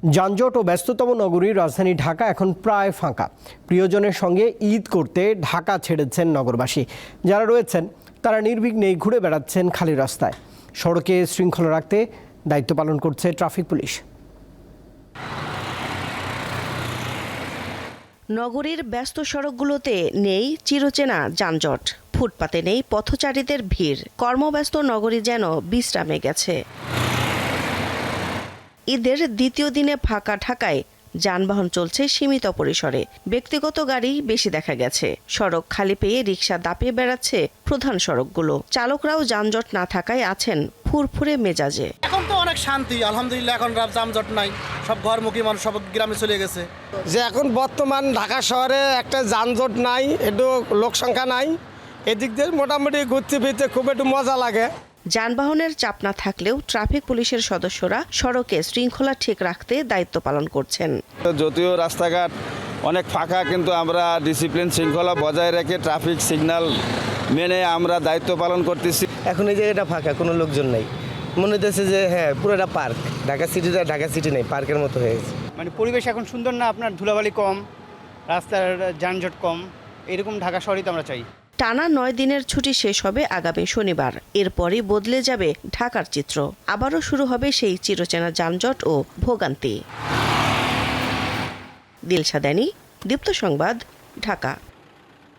যানজট ও ব্যস্ততম নগরীর রাজধানী ঢাকা এখন প্রায় ফাঁকা। প্রিয়জনের সঙ্গে ঈদ করতে ঢাকা ছেড়েছেন নগরবাসী। যারা রয়েছেন তারা নির্বিঘ্নে ঘুরে বেড়াচ্ছেন খালি রাস্তায়। সড়কে শৃঙ্খলা রাখতে দায়িত্ব পালন করছে ট্রাফিক পুলিশ। নগরীর ব্যস্ত সড়কগুলোতে নেই চিরচেনা যানজট, ফুটপাতে নেই পথচারীদের ভিড়। কর্মব্যস্ত নগরী যেন বিশ্রামে গেছে। ঈদের দ্বিতীয় দিনে ফাঁকা ঢাকায় যানবাহন চলছে সীমিত পরিসরে। ব্যক্তিগত গাড়ি বেশি দেখা গেছে। সড়ক খালি পেয়ে রিকশা দাপিয়ে বেড়াচ্ছে প্রধান সড়কগুলো। চালকরাও যানজট না থাকায় আছেন ফুরফুরে মেজাজে। এখন তো অনেক শান্তি, আলহামদুলিল্লাহ। এখন যানজট নাই, সব ঘরমুখী মানুষ সব গ্রামে চলে গেছে। যে এখন বর্তমান ঢাকা শহরে একটা যানজট নাই, একটু লোক সংখ্যা নাই, এদিক দিয়ে মোটামুটি ঘুরতে ফিরতে খুব একটু মজা লাগে। যানবাহনের চাপ না থাকলেও ট্রাফিক পুলিশের সদস্যরা সড়কে শৃঙ্খলা ঠিক রাখতে দায়িত্ব পালন করছেন। যদিও রাস্তাঘাট অনেক ফাঁকা, কিন্তু আমরা ডিসিপ্লিন শৃঙ্খলা বজায় রেখে ট্রাফিক সিগন্যাল মেনে আমরা দায়িত্ব পালন করতেছি। এখন এই জায়গাটা ফাঁকা, কোনো লোকজন নেই। মনে হচ্ছে যে হ্যাঁ, পুরোটা পার্ক। ঢাকা সিটি নেই, পার্কের মতো হয়ে গেছে। মানে পরিবেশ এখন সুন্দর না, আপনার ধুলাবালি কম, রাস্তার যানজট কম, এরকম ঢাকা শহরই তো আমরা চাই। টানা 9 দিনের ছুটি শেষ হবে আগামী শনিবার। এরপরই বদলে যাবে ঢাকার চিত্র। আবারও শুরু হবে সেই চিরচেনা যানজট ও ভোগান্তি। দিলশা দানি, দীপ্ত সংবাদ, ঢাকা।